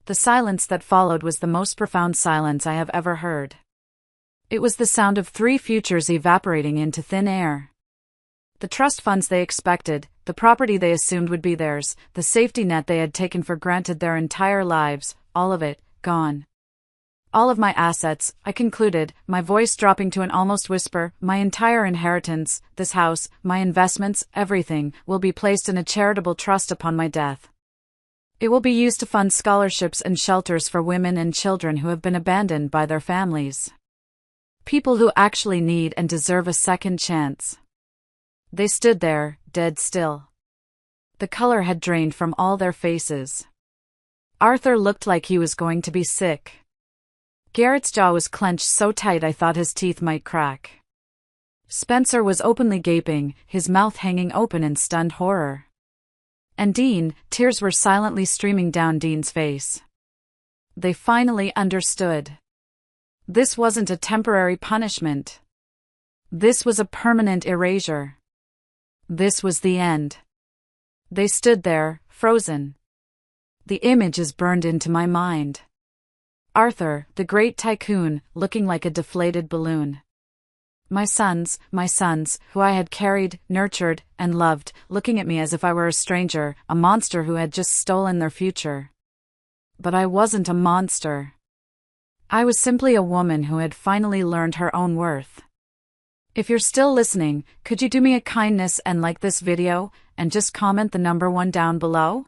The silence that followed was the most profound silence I have ever heard. It was the sound of 3 futures evaporating into thin air. The trust funds they expected, the property they assumed would be theirs, the safety net they had taken for granted their entire lives, all of it, gone. All of my assets, I concluded, my voice dropping to an almost whisper, my entire inheritance, this house, my investments, everything, will be placed in a charitable trust upon my death. It will be used to fund scholarships and shelters for women and children who have been abandoned by their families. People who actually need and deserve a second chance. They stood there, dead still. The color had drained from all their faces. Arthur looked like he was going to be sick. Garrett's jaw was clenched so tight I thought his teeth might crack. Spencer was openly gaping, his mouth hanging open in stunned horror. And Dean, tears were silently streaming down Dean's face. They finally understood. This wasn't a temporary punishment. This was a permanent erasure. This was the end. They stood there, frozen. The image is burned into my mind. Arthur, the great tycoon, looking like a deflated balloon. My sons, who I had carried, nurtured, and loved, looking at me as if I were a stranger, a monster who had just stolen their future. But I wasn't a monster. I was simply a woman who had finally learned her own worth. If you're still listening, could you do me a kindness and like this video, and just comment the number 1 down below?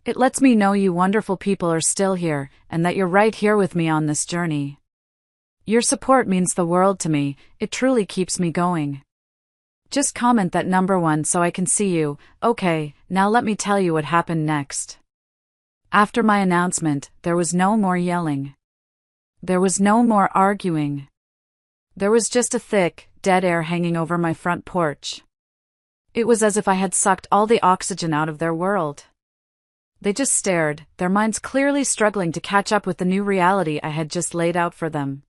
It lets me know you wonderful people are still here, and that you're right here with me on this journey. Your support means the world to me, it truly keeps me going. Just comment that number 1 so I can see you. Okay, now let me tell you what happened next. After my announcement, there was no more yelling. There was no more arguing. There was just a thick, dead air hanging over my front porch. It was as if I had sucked all the oxygen out of their world. They just stared, their minds clearly struggling to catch up with the new reality I had just laid out for them.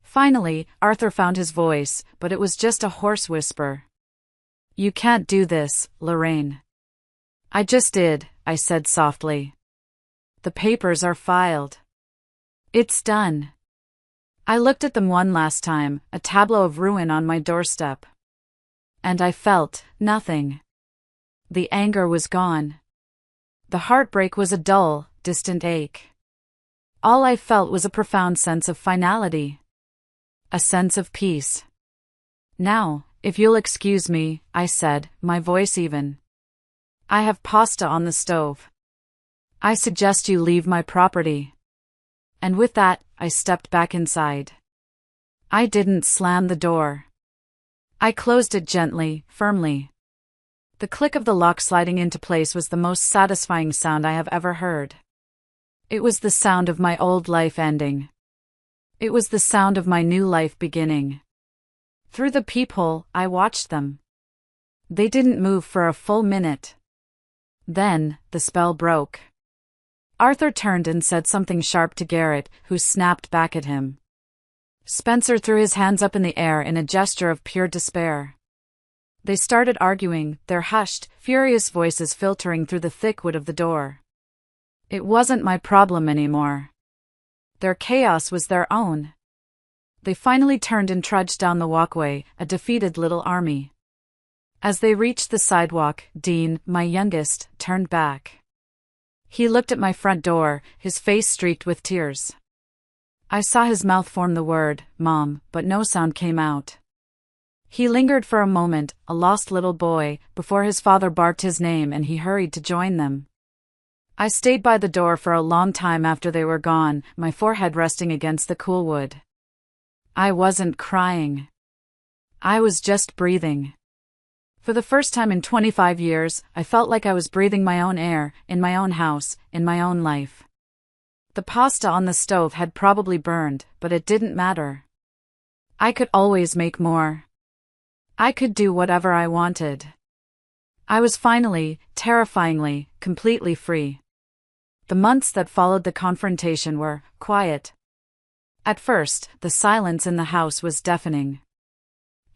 Finally, Arthur found his voice, but it was just a hoarse whisper. You can't do this, Lorraine. I just did, I said softly. The papers are filed. It's done. I looked at them one last time, a tableau of ruin on my doorstep. And I felt nothing. The anger was gone. The heartbreak was a dull, distant ache. All I felt was a profound sense of finality. A sense of peace. Now, if you'll excuse me, I said, my voice even. I have pasta on the stove. I suggest you leave my property. And with that, I stepped back inside. I didn't slam the door. I closed it gently, firmly. The click of the lock sliding into place was the most satisfying sound I have ever heard. It was the sound of my old life ending. It was the sound of my new life beginning. Through the peephole, I watched them. They didn't move for a full minute. Then, the spell broke. Arthur turned and said something sharp to Garrett, who snapped back at him. Spencer threw his hands up in the air in a gesture of pure despair. They started arguing, their hushed, furious voices filtering through the thick wood of the door. It wasn't my problem anymore. Their chaos was their own. They finally turned and trudged down the walkway, a defeated little army. As they reached the sidewalk, Dean, my youngest, turned back. He looked at my front door, his face streaked with tears. I saw his mouth form the word, Mom, but no sound came out. He lingered for a moment, a lost little boy, before his father barked his name and he hurried to join them. I stayed by the door for a long time after they were gone, my forehead resting against the cool wood. I wasn't crying. I was just breathing. For the first time in 25 years, I felt like I was breathing my own air, in my own house, in my own life. The pasta on the stove had probably burned, but it didn't matter. I could always make more. I could do whatever I wanted. I was finally, terrifyingly, completely free. The months that followed the confrontation were quiet. At first, the silence in the house was deafening.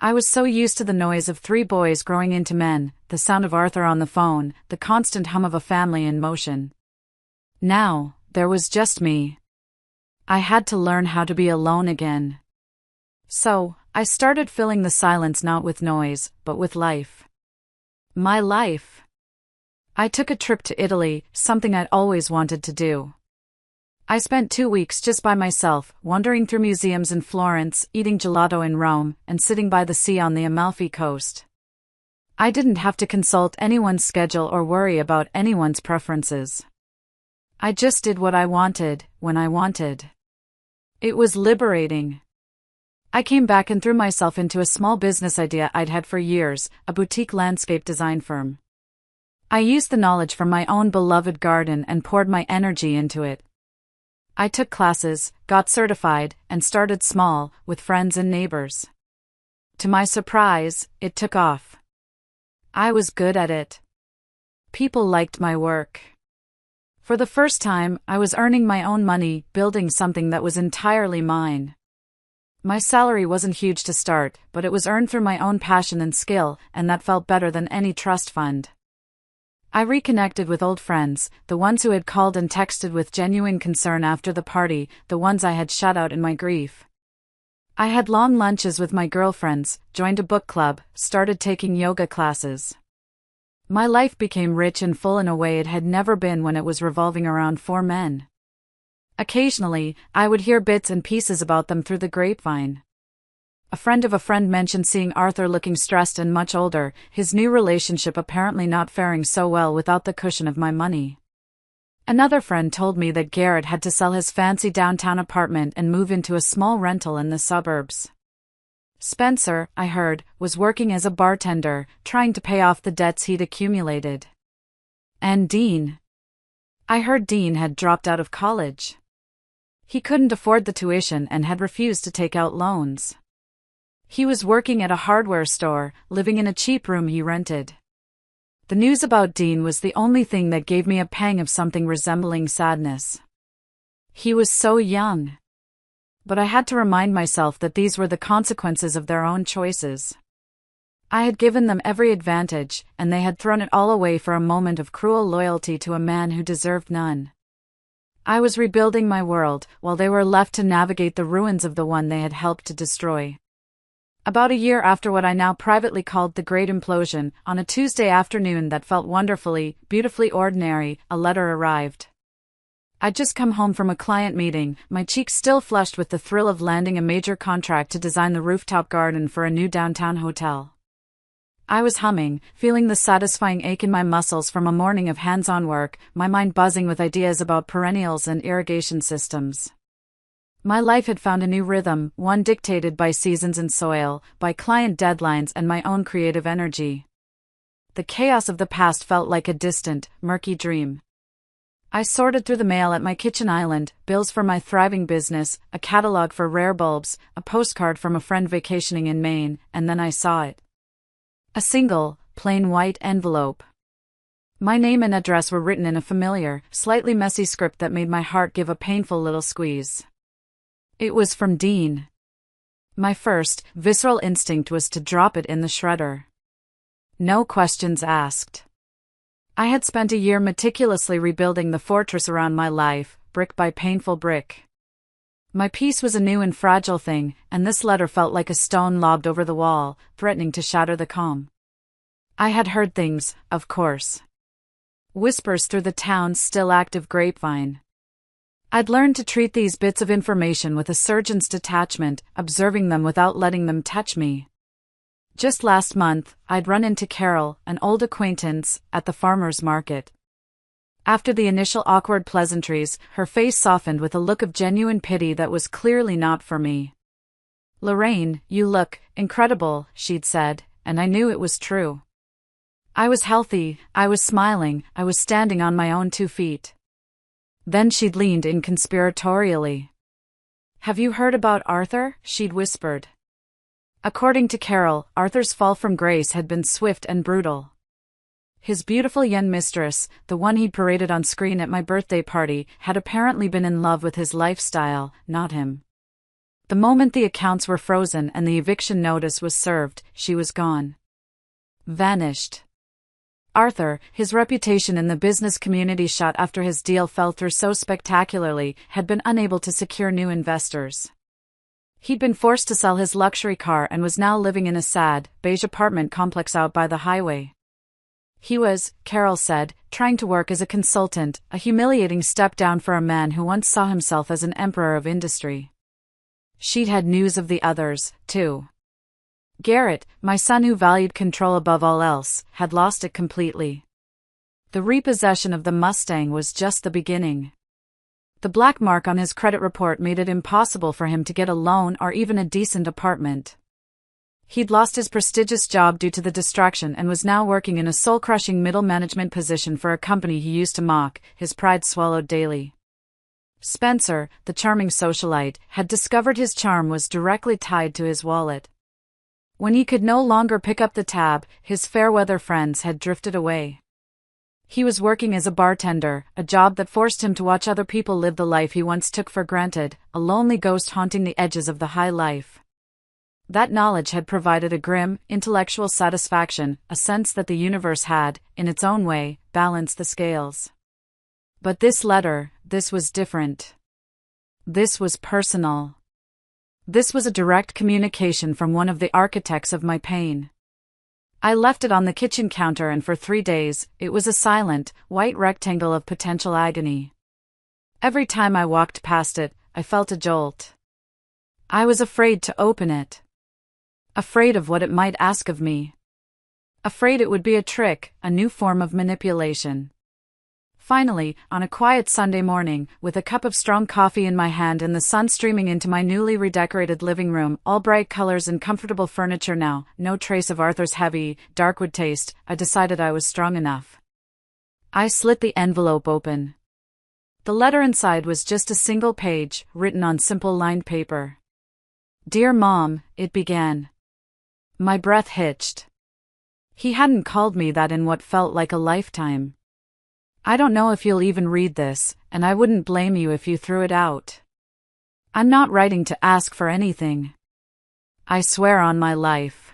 I was so used to the noise of 3 boys growing into men, the sound of Arthur on the phone, the constant hum of a family in motion. Now, there was just me. I had to learn how to be alone again. So, I started filling the silence not with noise, but with life. My life. I took a trip to Italy, something I'd always wanted to do. I spent 2 weeks just by myself, wandering through museums in Florence, eating gelato in Rome, and sitting by the sea on the Amalfi Coast. I didn't have to consult anyone's schedule or worry about anyone's preferences. I just did what I wanted, when I wanted. It was liberating. I came back and threw myself into a small business idea I'd had for years, a boutique landscape design firm. I used the knowledge from my own beloved garden and poured my energy into it. I took classes, got certified, and started small, with friends and neighbors. To my surprise, it took off. I was good at it. People liked my work. For the first time, I was earning my own money, building something that was entirely mine. My salary wasn't huge to start, but it was earned through my own passion and skill, and that felt better than any trust fund. I reconnected with old friends, the ones who had called and texted with genuine concern after the party, the ones I had shut out in my grief. I had long lunches with my girlfriends, joined a book club, started taking yoga classes. My life became rich and full in a way it had never been when it was revolving around 4 men. Occasionally, I would hear bits and pieces about them through the grapevine. A friend of a friend mentioned seeing Arthur looking stressed and much older, his new relationship apparently not faring so well without the cushion of my money. Another friend told me that Garrett had to sell his fancy downtown apartment and move into a small rental in the suburbs. Spencer, I heard, was working as a bartender, trying to pay off the debts he'd accumulated. And Dean. I heard Dean had dropped out of college. He couldn't afford the tuition and had refused to take out loans. He was working at a hardware store, living in a cheap room he rented. The news about Dean was the only thing that gave me a pang of something resembling sadness. He was so young. But I had to remind myself that these were the consequences of their own choices. I had given them every advantage, and they had thrown it all away for a moment of cruel loyalty to a man who deserved none. I was rebuilding my world, while they were left to navigate the ruins of the one they had helped to destroy. About a year after what I now privately called the Great Implosion, on a Tuesday afternoon that felt wonderfully, beautifully ordinary, a letter arrived. I'd just come home from a client meeting, my cheeks still flushed with the thrill of landing a major contract to design the rooftop garden for a new downtown hotel. I was humming, feeling the satisfying ache in my muscles from a morning of hands-on work, my mind buzzing with ideas about perennials and irrigation systems. My life had found a new rhythm, one dictated by seasons and soil, by client deadlines and my own creative energy. The chaos of the past felt like a distant, murky dream. I sorted through the mail at my kitchen island, bills for my thriving business, a catalog for rare bulbs, a postcard from a friend vacationing in Maine, and then I saw it. A single, plain white envelope. My name and address were written in a familiar, slightly messy script that made my heart give a painful little squeeze. It was from Dean. My first, visceral instinct was to drop it in the shredder. No questions asked. I had spent a year meticulously rebuilding the fortress around my life, brick by painful brick. My peace was a new and fragile thing, and this letter felt like a stone lobbed over the wall, threatening to shatter the calm. I had heard things, of course. Whispers through the town's still active grapevine. I'd learned to treat these bits of information with a surgeon's detachment, observing them without letting them touch me. Just last month, I'd run into Carol, an old acquaintance, at the farmer's market. After the initial awkward pleasantries, her face softened with a look of genuine pity that was clearly not for me. "Lorraine, you look incredible," she'd said, and I knew it was true. I was healthy, I was smiling, I was standing on my own 2 feet. Then she'd leaned in conspiratorially. "Have you heard about Arthur?" she'd whispered. According to Carol, Arthur's fall from grace had been swift and brutal. His beautiful young mistress, the one he'd paraded on screen at my birthday party, had apparently been in love with his lifestyle, not him. The moment the accounts were frozen and the eviction notice was served, she was gone. Vanished. Arthur, his reputation in the business community shot after his deal fell through so spectacularly, had been unable to secure new investors. He'd been forced to sell his luxury car and was now living in a sad, beige apartment complex out by the highway. He was, Carol said, trying to work as a consultant, a humiliating step down for a man who once saw himself as an emperor of industry. She'd had news of the others, too. Garrett, my son who valued control above all else, had lost it completely. The repossession of the Mustang was just the beginning. The black mark on his credit report made it impossible for him to get a loan or even a decent apartment. He'd lost his prestigious job due to the distraction and was now working in a soul-crushing middle management position for a company he used to mock, his pride swallowed daily. Spencer, the charming socialite, had discovered his charm was directly tied to his wallet. When he could no longer pick up the tab, his fair-weather friends had drifted away. He was working as a bartender, a job that forced him to watch other people live the life he once took for granted, a lonely ghost haunting the edges of the high life. That knowledge had provided a grim, intellectual satisfaction, a sense that the universe had, in its own way, balanced the scales. But this letter, this was different. This was personal. This was a direct communication from one of the architects of my pain. I left it on the kitchen counter and for 3 days, it was a silent, white rectangle of potential agony. Every time I walked past it, I felt a jolt. I was afraid to open it. Afraid of what it might ask of me. Afraid it would be a trick, a new form of manipulation. Finally, on a quiet Sunday morning, with a cup of strong coffee in my hand and the sun streaming into my newly redecorated living room, all bright colors and comfortable furniture now, no trace of Arthur's heavy, darkwood taste, I decided I was strong enough. I slit the envelope open. The letter inside was just a single page, written on simple lined paper. "Dear Mom," it began. My breath hitched. He hadn't called me that in what felt like a lifetime. "I don't know if you'll even read this, and I wouldn't blame you if you threw it out. I'm not writing to ask for anything. I swear on my life.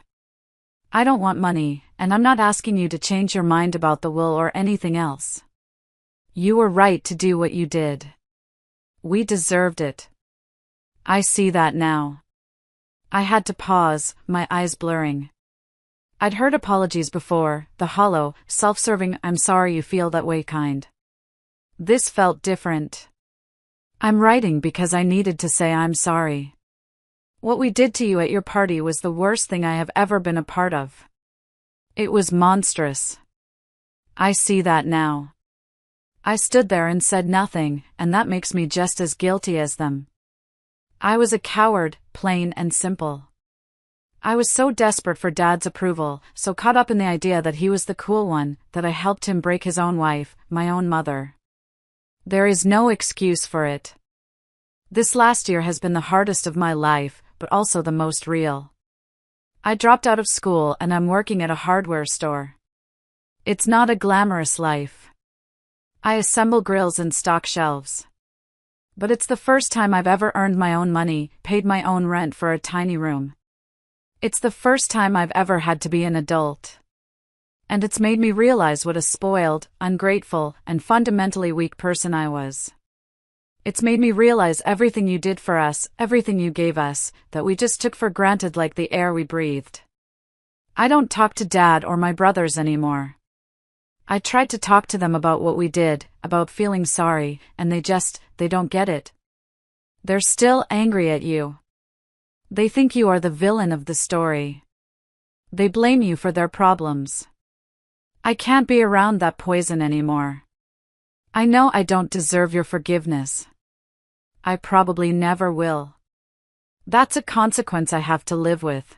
I don't want money, and I'm not asking you to change your mind about the will or anything else. You were right to do what you did. We deserved it. I see that now." I had to pause, my eyes blurring. I'd heard apologies before, the hollow, self-serving "I'm sorry you feel that way" kind. This felt different. "I'm writing because I needed to say I'm sorry. What we did to you at your party was the worst thing I have ever been a part of. It was monstrous. I see that now." I stood there and said nothing, and that makes me just as guilty as them. I was a coward, plain and simple. I was so desperate for Dad's approval, so caught up in the idea that he was the cool one, that I helped him break his own wife, my own mother. There is no excuse for it. This last year has been the hardest of my life, but also the most real. I dropped out of school and I'm working at a hardware store. It's not a glamorous life. I assemble grills and stock shelves. But it's the first time I've ever earned my own money, paid my own rent for a tiny room. It's the first time I've ever had to be an adult. And it's made me realize what a spoiled, ungrateful, and fundamentally weak person I was. It's made me realize everything you did for us, everything you gave us, that we just took for granted like the air we breathed. I don't talk to Dad or my brothers anymore. I tried to talk to them about what we did, about feeling sorry, and they don't get it. They're still angry at you. They think you are the villain of the story. They blame you for their problems. I can't be around that poison anymore. I know I don't deserve your forgiveness. I probably never will. That's a consequence I have to live with.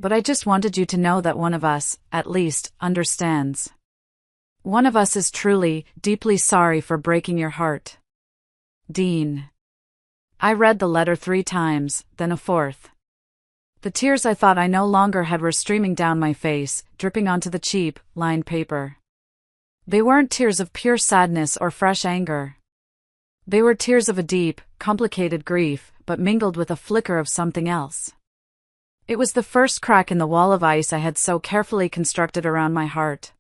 But I just wanted you to know that one of us, at least, understands. One of us is truly, deeply sorry for breaking your heart. Dean. I read the letter 3 times, then a 4th. The tears I thought I no longer had were streaming down my face, dripping onto the cheap, lined paper. They weren't tears of pure sadness or fresh anger. They were tears of a deep, complicated grief, but mingled with a flicker of something else. It was the first crack in the wall of ice I had so carefully constructed around my heart.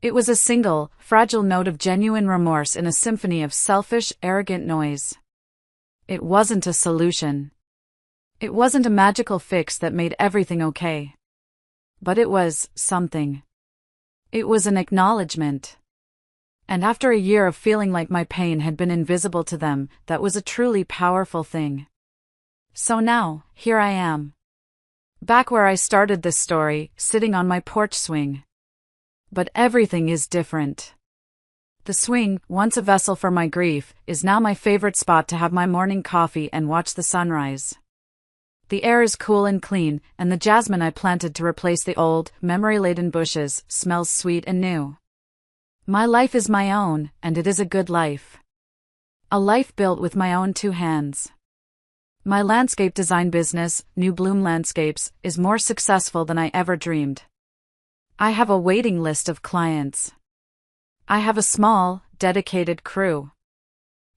It was a single, fragile note of genuine remorse in a symphony of selfish, arrogant noise. It wasn't a solution. It wasn't a magical fix that made everything okay. But it was something. It was an acknowledgement. And after a year of feeling like my pain had been invisible to them, that was a truly powerful thing. So now, here I am. Back where I started this story, sitting on my porch swing. But everything is different. The swing, once a vessel for my grief, is now my favorite spot to have my morning coffee and watch the sunrise. The air is cool and clean, and the jasmine I planted to replace the old, memory-laden bushes smells sweet and new. My life is my own, and it is a good life. A life built with my own 2 hands. My landscape design business, New Bloom Landscapes, is more successful than I ever dreamed. I have a waiting list of clients. I have a small, dedicated crew.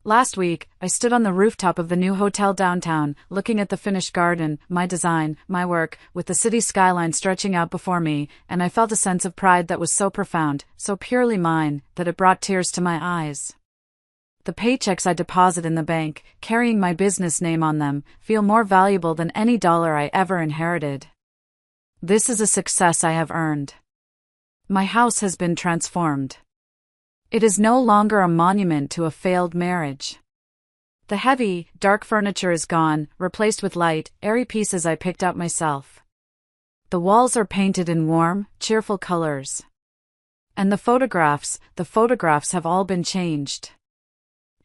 Last week, I stood on the rooftop of the new hotel downtown, looking at the finished garden, my design, my work, with the city skyline stretching out before me, and I felt a sense of pride that was so profound, so purely mine, that it brought tears to my eyes. The paychecks I deposit in the bank, carrying my business name on them, feel more valuable than any dollar I ever inherited. This is a success I have earned. My house has been transformed. It is no longer a monument to a failed marriage. The heavy, dark furniture is gone, replaced with light, airy pieces I picked up myself. The walls are painted in warm, cheerful colors. And the photographs have all been changed.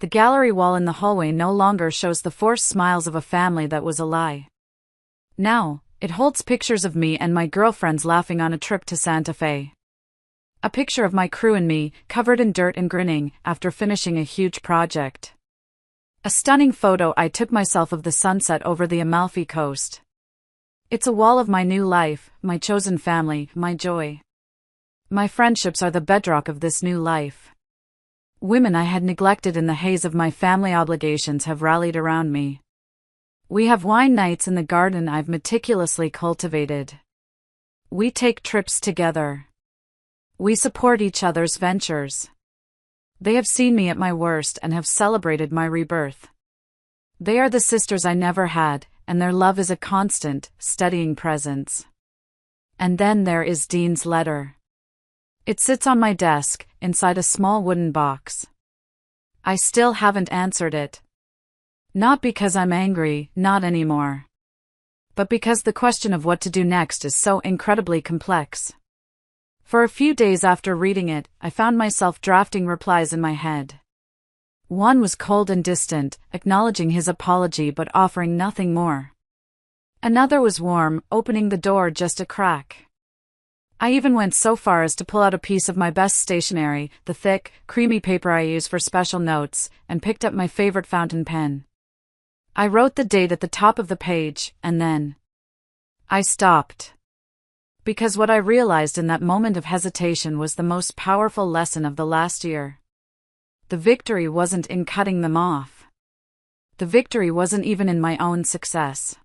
The gallery wall in the hallway no longer shows the forced smiles of a family that was a lie. Now, it holds pictures of me and my girlfriends laughing on a trip to Santa Fe. A picture of my crew and me, covered in dirt and grinning, after finishing a huge project. A stunning photo I took myself of the sunset over the Amalfi Coast. It's a wall of my new life, my chosen family, my joy. My friendships are the bedrock of this new life. Women I had neglected in the haze of my family obligations have rallied around me. We have wine nights in the garden I've meticulously cultivated. We take trips together. We support each other's ventures. They have seen me at my worst and have celebrated my rebirth. They are the sisters I never had, and their love is a constant, steadying presence. And then there is Dean's letter. It sits on my desk, inside a small wooden box. I still haven't answered it. Not because I'm angry, not anymore. But because the question of what to do next is so incredibly complex. For a few days after reading it, I found myself drafting replies in my head. One was cold and distant, acknowledging his apology but offering nothing more. Another was warm, opening the door just a crack. I even went so far as to pull out a piece of my best stationery, the thick, creamy paper I use for special notes, and picked up my favorite fountain pen. I wrote the date at the top of the page, and then I stopped. Because what I realized in that moment of hesitation was the most powerful lesson of the last year. The victory wasn't in cutting them off. The victory wasn't even in my own success.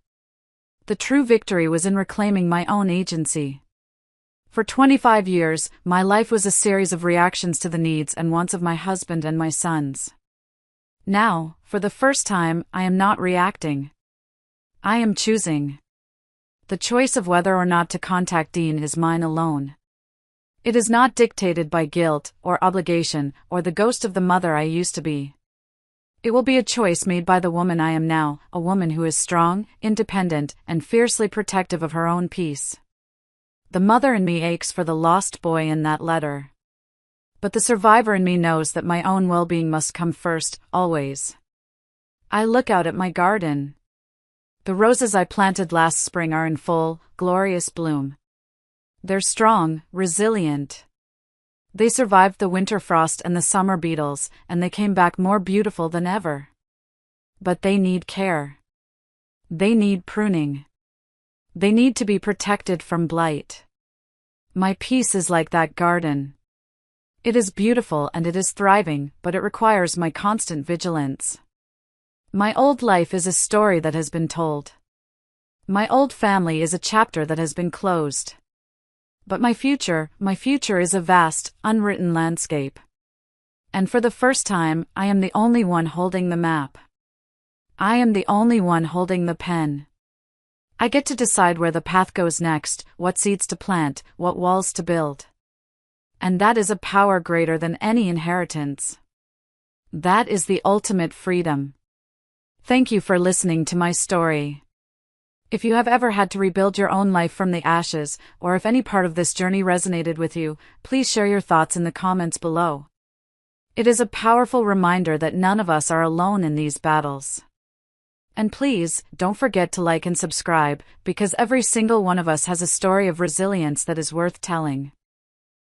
The true victory was in reclaiming my own agency. For 25 years, my life was a series of reactions to the needs and wants of my husband and my sons. Now, for the first time, I am not reacting. I am choosing. The choice of whether or not to contact Dean is mine alone. It is not dictated by guilt, or obligation, or the ghost of the mother I used to be. It will be a choice made by the woman I am now, a woman who is strong, independent, and fiercely protective of her own peace. The mother in me aches for the lost boy in that letter. But the survivor in me knows that my own well-being must come first, always. I look out at my garden. The roses I planted last spring are in full, glorious bloom. They're strong, resilient. They survived the winter frost and the summer beetles, and they came back more beautiful than ever. But they need care. They need pruning. They need to be protected from blight. My peace is like that garden. It is beautiful and it is thriving, but it requires my constant vigilance. My old life is a story that has been told. My old family is a chapter that has been closed. But my future is a vast, unwritten landscape. And for the first time, I am the only one holding the map. I am the only one holding the pen. I get to decide where the path goes next, what seeds to plant, what walls to build. And that is a power greater than any inheritance. That is the ultimate freedom. Thank you for listening to my story. If you have ever had to rebuild your own life from the ashes, or if any part of this journey resonated with you, please share your thoughts in the comments below. It is a powerful reminder that none of us are alone in these battles. And please, don't forget to like and subscribe, because every single one of us has a story of resilience that is worth telling.